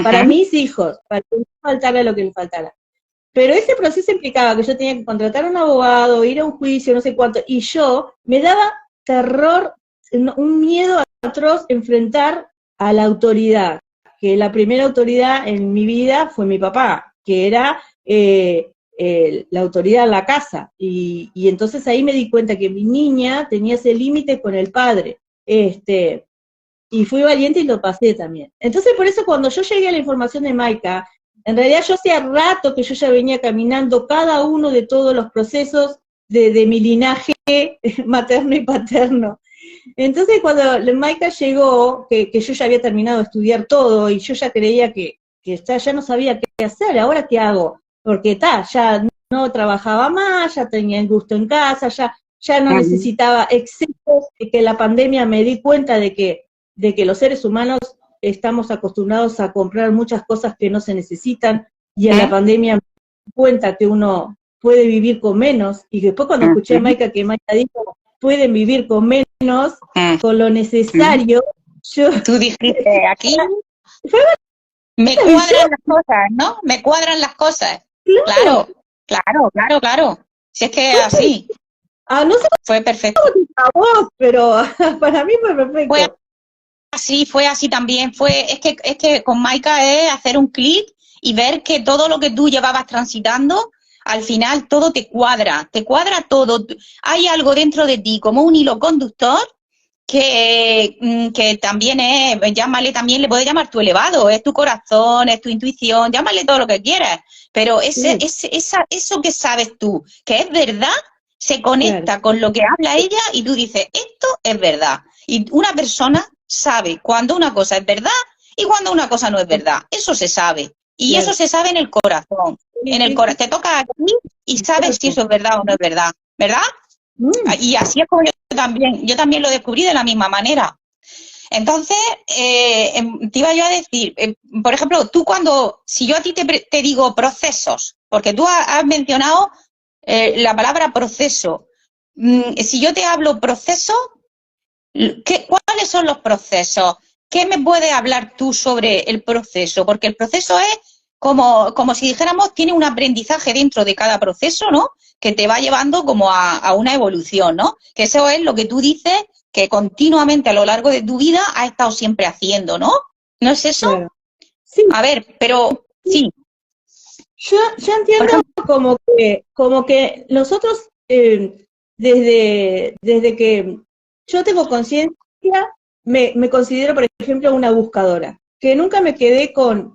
para mis hijos, para que no faltara lo que les faltara. Pero ese proceso implicaba que yo tenía que contratar a un abogado, ir a un juicio, no sé cuánto, y yo me daba terror, un miedo atroz enfrentar a la autoridad, que la primera autoridad en mi vida fue mi papá, que era la autoridad en la casa, y entonces ahí me di cuenta que mi niña tenía ese límite con el padre, y fui valiente y lo pasé también. Entonces por eso cuando yo llegué a la información de Maika, en realidad yo hacía rato que yo ya venía caminando cada uno de todos los procesos de mi linaje materno y paterno. Entonces cuando Maika llegó, que yo ya había terminado de estudiar todo y yo ya creía que ya no sabía qué hacer, ¿ahora qué hago? Porque ya no trabajaba más, ya tenía el gusto en casa, ya no necesitaba excesos, que la pandemia me di cuenta de que los seres humanos estamos acostumbrados a comprar muchas cosas que no se necesitan, y en la pandemia me di cuenta que uno puede vivir con menos, y después cuando escuché a Maika, que Maika dijo, pueden vivir con menos, con lo necesario, yo... Tú dijiste, aquí me cuadran las cosas, ¿no? Me cuadran las cosas. Claro. Si es que es así. No sé, fue perfecto. A vos, pero para mí fue perfecto. Fue así también. Es que con Maika es hacer un clic y ver que todo lo que tú llevabas transitando, al final todo te cuadra todo. Hay algo dentro de ti, como un hilo conductor, que también es, llámale también, le puedes llamar tu elevado, es tu corazón, es tu intuición, llámale todo lo que quieras, pero eso que sabes tú, que es verdad, se conecta con lo que habla ella y tú dices, esto es verdad. Y una persona sabe cuando una cosa es verdad y cuando una cosa no es verdad. Eso se sabe. Y eso se sabe en el corazón. Te toca aquí y sabes si eso es verdad o no es verdad. ¿Verdad? Y así es como yo también lo descubrí de la misma manera. Entonces, te iba yo a decir, por ejemplo, si yo a ti te digo procesos, porque tú has mencionado la palabra proceso. Si yo te hablo proceso, ¿cuáles son los procesos? ¿Qué me puedes hablar tú sobre el proceso? Porque el proceso es como si dijéramos, tiene un aprendizaje dentro de cada proceso, ¿no? Que te va llevando como a una evolución, ¿no? Que eso es lo que tú dices que continuamente a lo largo de tu vida has estado siempre haciendo, ¿no? ¿No es eso? Claro. Sí. A ver, pero sí. Yo entiendo como que nosotros, desde que yo tengo conciencia, me considero, por ejemplo, una buscadora, que nunca me quedé con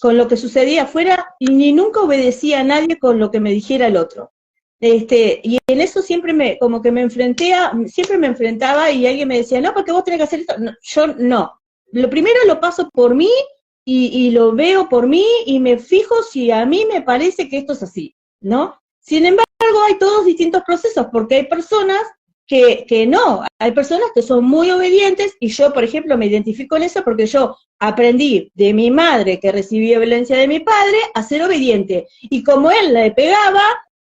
lo que sucedía afuera y ni nunca obedecía a nadie con lo que me dijera el otro. Y en eso siempre siempre me enfrentaba y alguien me decía, no, porque vos tenés que hacer esto. No, yo no. Lo primero lo paso por mí y lo veo por mí y me fijo si a mí me parece que esto es así, ¿no? Sin embargo, hay todos distintos procesos, porque hay personas que no, hay personas que son muy obedientes y yo, por ejemplo, me identifico en eso porque yo aprendí de mi madre, que recibía violencia de mi padre, a ser obediente. Y como él le pegaba,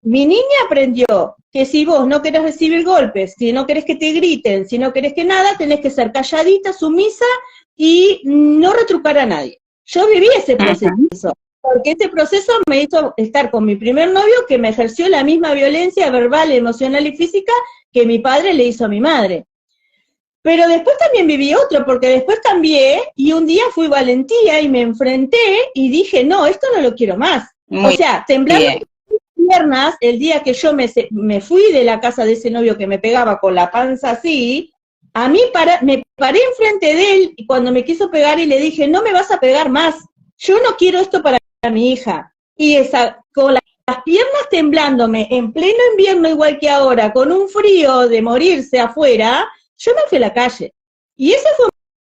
mi niña aprendió que si vos no querés recibir golpes, si no querés que te griten, si no querés que nada, tenés que ser calladita, sumisa y no retrucar a nadie. Yo viví ese proceso, porque ese proceso me hizo estar con mi primer novio que me ejerció la misma violencia verbal, emocional y física que mi padre le hizo a mi madre. Pero después también viví otro, porque después cambié y un día fui valentía y me enfrenté y dije, no, esto no lo quiero más. O sea, temblando mis piernas el día que yo me fui de la casa de ese novio que me pegaba con la panza así, a mí me paré enfrente de él y cuando me quiso pegar y le dije, no me vas a pegar más, yo no quiero esto para mi hija. Y con las piernas temblándome, en pleno invierno igual que ahora, con un frío de morirse afuera, yo me fui a la calle. Y ese fue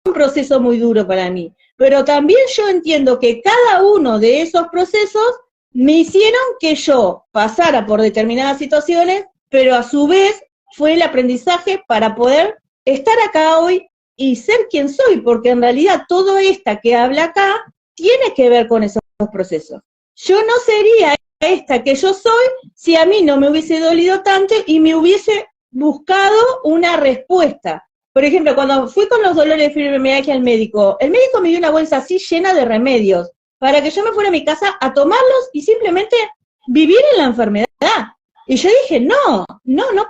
un proceso muy duro para mí. Pero también yo entiendo que cada uno de esos procesos me hicieron que yo pasara por determinadas situaciones, pero a su vez fue el aprendizaje para poder estar acá hoy y ser quien soy, porque en realidad todo esta que habla acá tiene que ver con esos procesos. Yo no sería esta que yo soy si a mí no me hubiese dolido tanto y me hubiese buscado una respuesta Por ejemplo, cuando fui con los dolores de fibromialgia al médico, el médico me dio una bolsa así llena de remedios para que yo me fuera a mi casa a tomarlos y simplemente vivir en la enfermedad. Y yo dije, no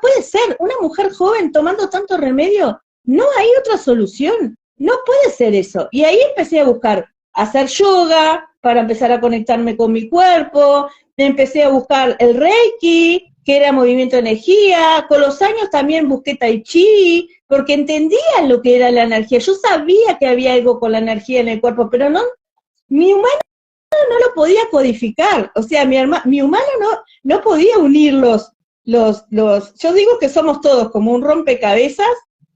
puede ser. Una mujer joven tomando tanto remedio, no hay otra solución. No puede ser eso. Y ahí empecé a buscar, hacer yoga para empezar a conectarme con mi cuerpo, empecé a buscar el Reiki, que era movimiento de energía, con los años también busqué Tai Chi, porque entendía lo que era la energía, yo sabía que había algo con la energía en el cuerpo, pero no, mi humano no lo podía codificar, o sea, mi humano no podía unir yo digo que somos todos como un rompecabezas,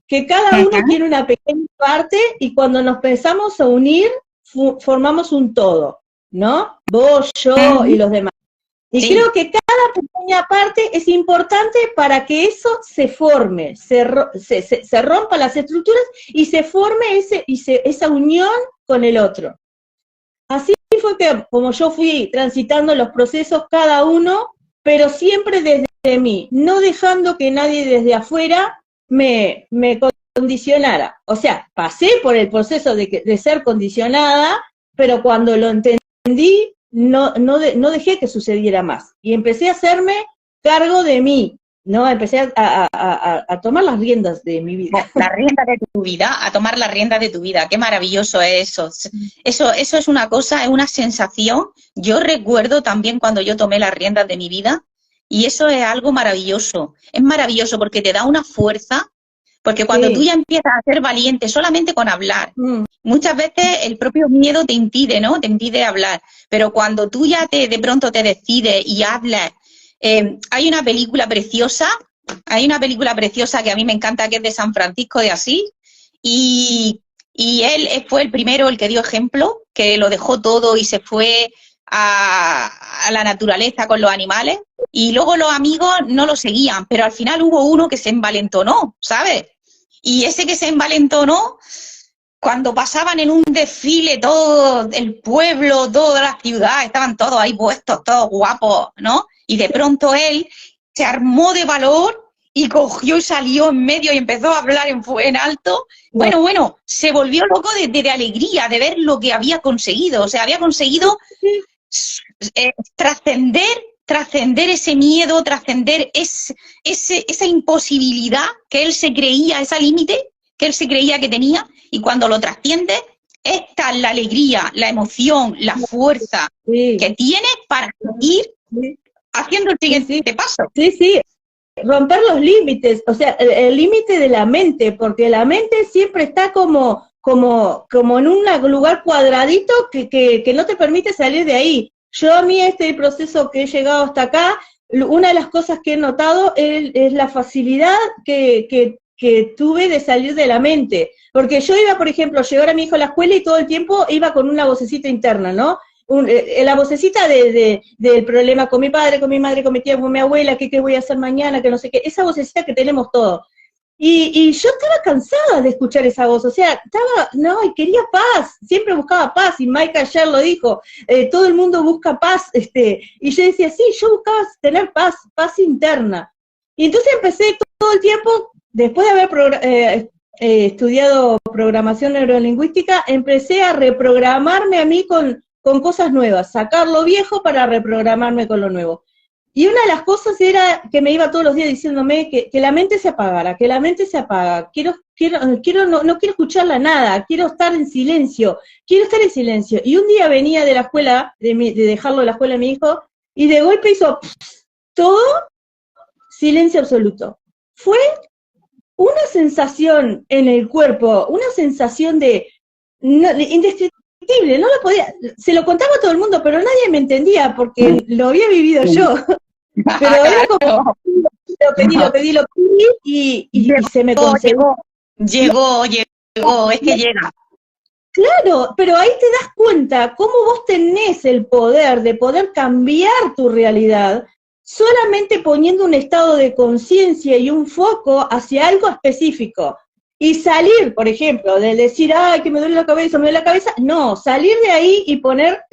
que cada uno tiene una pequeña parte, y cuando nos empezamos a unir, formamos un todo, ¿no? Vos, yo y los demás. Y creo que cada pequeña parte es importante para que eso se forme, se rompa las estructuras y se forme esa unión con el otro. Así fue que como yo fui transitando los procesos cada uno, pero siempre desde mí, no dejando que nadie desde afuera me condicionara. O sea, pasé por el proceso de ser condicionada, pero cuando lo entendí, no dejé que sucediera más. Y empecé a hacerme cargo de mí, ¿no? Empecé a tomar las riendas de mi vida. Las riendas de tu vida, a tomar las riendas de tu vida. Qué maravilloso es eso. Eso es una cosa, es una sensación. Yo recuerdo también cuando yo tomé las riendas de mi vida, y eso es algo maravilloso. Es maravilloso porque te da una fuerza. Porque cuando tú ya empiezas a ser valiente solamente con hablar, muchas veces el propio miedo te impide, ¿no? Te impide hablar. Pero cuando tú ya de pronto te decides y hablas, hay una película preciosa que a mí me encanta, que es de San Francisco de Asís, y él fue el primero, el que dio ejemplo, que lo dejó todo y se fue a la naturaleza con los animales, y luego los amigos no lo seguían, pero al final hubo uno que se envalentonó, ¿sabes? Y ese que se envalentonó, cuando pasaban en un desfile todo el pueblo, toda la ciudad, estaban todos ahí puestos, todos guapos, ¿no? Y de pronto él se armó de valor y cogió y salió en medio y empezó a hablar en alto. Bueno, se volvió loco de alegría de ver lo que había conseguido. O sea, había conseguido trascender ese miedo, trascender esa imposibilidad que él se creía, ese límite que él se creía que tenía, y cuando lo trasciende, esta es la alegría, la emoción, la fuerza que tiene para seguir haciendo el siguiente paso. Sí, romper los límites, o sea, el límite de la mente, porque la mente siempre está como en un lugar cuadradito que no te permite salir de ahí. Yo a mí este proceso que he llegado hasta acá, una de las cosas que he notado es la facilidad que tuve de salir de la mente. Porque yo iba, por ejemplo, llevar a mi hijo a la escuela y todo el tiempo iba con una vocecita interna, ¿no? La vocecita del problema con mi padre, con mi madre, con mi tía, con mi abuela, qué voy a hacer mañana, que no sé qué, esa vocecita que tenemos todos. Y yo estaba cansada de escuchar esa voz, o sea, y quería paz, siempre buscaba paz, y Mike ayer lo dijo, todo el mundo busca paz, y yo decía, sí, yo buscaba tener paz interna. Y entonces empecé todo el tiempo, después de haber estudiado programación neurolingüística, empecé a reprogramarme a mí con cosas nuevas, sacar lo viejo para reprogramarme con lo nuevo. Y una de las cosas era que me iba todos los días diciéndome que la mente se apagara, que la mente se apaga, no quiero escucharla nada, quiero estar en silencio. Y un día venía de la escuela, de dejarlo de la escuela a mi hijo, y de golpe hizo todo silencio absoluto. Fue una sensación en el cuerpo, una sensación indescriptible, no lo podía, se lo contaba a todo el mundo, pero nadie me entendía porque lo había vivido yo. Pero era como, lo pedí, y se me concedió. Llegó, es que llega. Claro, pero ahí te das cuenta cómo vos tenés el poder de poder cambiar tu realidad solamente poniendo un estado de conciencia y un foco hacia algo específico. Y salir, por ejemplo, de decir, ay, que me duele la cabeza, no, salir de ahí y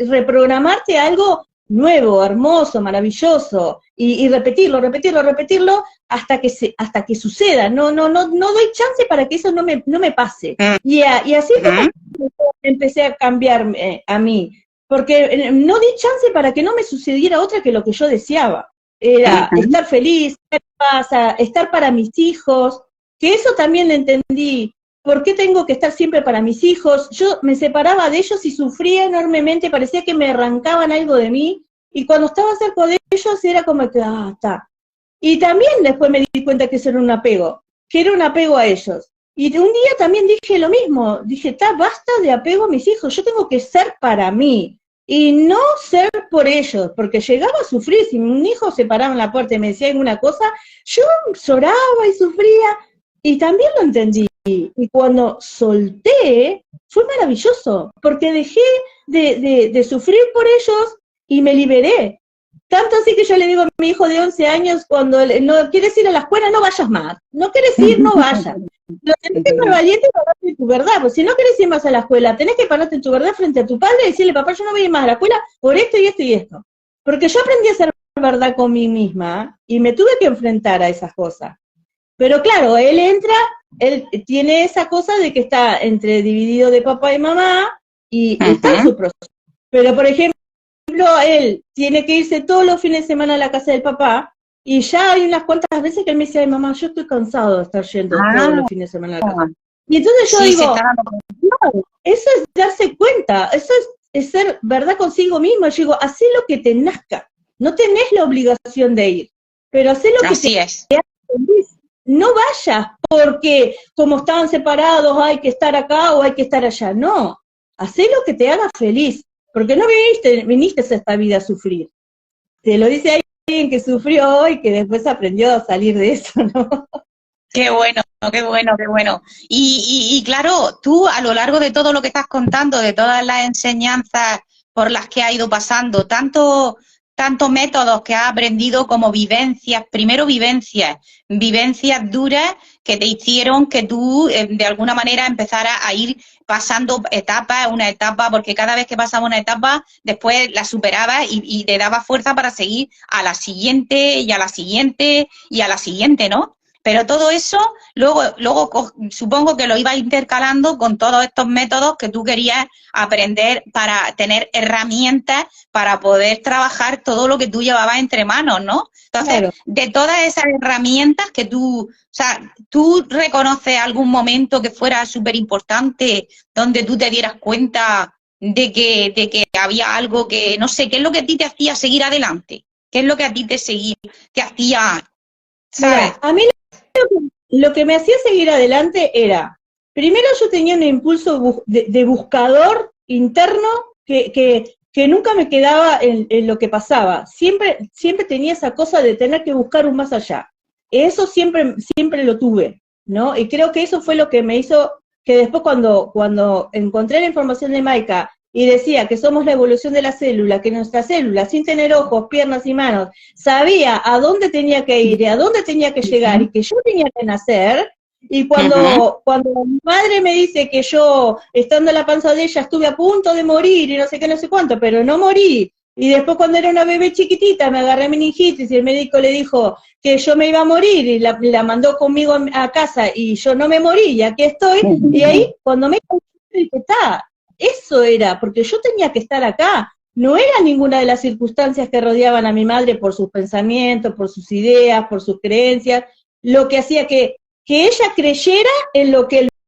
reprogramarte a algo nuevo, hermoso, maravilloso, y repetirlo, repetirlo, repetirlo, hasta que suceda. No doy chance para que eso no me pase. Y así fue como empecé a cambiarme a mí, porque no di chance para que no me sucediera otra que lo que yo deseaba. Era estar feliz, estar en paz, estar para mis hijos, que eso también entendí. ¿Por qué tengo que estar siempre para mis hijos? Yo me separaba de ellos y sufría enormemente, parecía que me arrancaban algo de mí, y cuando estaba cerca de ellos era como que, está. Y también después me di cuenta que eso era un apego, que era un apego a ellos. Y un día también dije lo mismo, dije, basta de apego a mis hijos, yo tengo que ser para mí, y no ser por ellos, porque llegaba a sufrir, si un hijo se paraba en la puerta y me decía alguna cosa, yo lloraba y sufría, y también lo entendí. Y cuando solté, fue maravilloso, porque dejé de sufrir por ellos y me liberé. Tanto así que yo le digo a mi hijo de 11 años, cuando no quieres ir a la escuela, no vayas más. No quieres ir, no vayas. Lo tenés que ser valiente y pararte en tu verdad. Pues si no querés ir más a la escuela, tenés que pararte en tu verdad frente a tu padre y decirle, papá, yo no voy a ir más a la escuela por esto y esto y esto. Porque yo aprendí a ser verdad con mí misma y me tuve que enfrentar a esas cosas. Pero claro, él tiene esa cosa de que está entre dividido de papá y mamá y está en su proceso. Pero, por ejemplo, él tiene que irse todos los fines de semana a la casa del papá y ya hay unas cuantas veces que él me dice, ay mamá, yo estoy cansado de estar yendo todos los fines de semana a la casa. Y entonces yo digo, no, eso es darse cuenta, eso es ser verdad consigo mismo. Yo digo, hacé lo que te nazca, no tenés la obligación de ir, pero hacé lo que te haga feliz. No vayas porque como estaban separados hay que estar acá o hay que estar allá. No, hacé lo que te haga feliz, porque no viniste a esta vida a sufrir. Te lo dice alguien que sufrió y que después aprendió a salir de eso, ¿no? Qué bueno, qué bueno, qué bueno. Y claro, tú a lo largo de todo lo que estás contando, de todas las enseñanzas por las que has ido pasando, tantos métodos que has aprendido como vivencias, primero vivencias duras que te hicieron que tú de alguna manera empezaras a ir pasando una etapa, porque cada vez que pasaba una etapa, después la superabas y te daba fuerza para seguir a la siguiente y a la siguiente y a la siguiente, ¿no? Pero todo eso, luego supongo que lo ibas intercalando con todos estos métodos que tú querías aprender para tener herramientas para poder trabajar todo lo que tú llevabas entre manos, ¿no? Entonces, claro, de todas esas herramientas que tú, o sea, ¿tú reconoces algún momento que fuera súper importante donde tú te dieras cuenta de que había algo que, no sé, qué es lo que a ti te hacía seguir adelante? ¿Qué es lo que a ti te hacía, ¿sabes? Mira, a mí lo que me hacía seguir adelante era, primero yo tenía un impulso de buscador interno que nunca me quedaba en lo que pasaba. Siempre tenía esa cosa de tener que buscar un más allá. Eso siempre lo tuve, ¿no? Y creo que eso fue lo que me hizo que después cuando encontré la información de Maika y decía que somos la evolución de la célula, que nuestra célula, sin tener ojos, piernas y manos, sabía a dónde tenía que ir y a dónde tenía que llegar y que yo tenía que nacer, y cuando mi madre me dice que yo, estando en la panza de ella, estuve a punto de morir y no sé qué, no sé cuánto, pero no morí, y después cuando era una bebé chiquitita me agarré meningitis y el médico le dijo que yo me iba a morir y la mandó conmigo a casa y yo no me morí y aquí estoy, y ahí cuando me dije, eso era, porque yo tenía que estar acá, no era ninguna de las circunstancias que rodeaban a mi madre por sus pensamientos, por sus ideas, por sus creencias, lo que hacía que ella creyera en lo que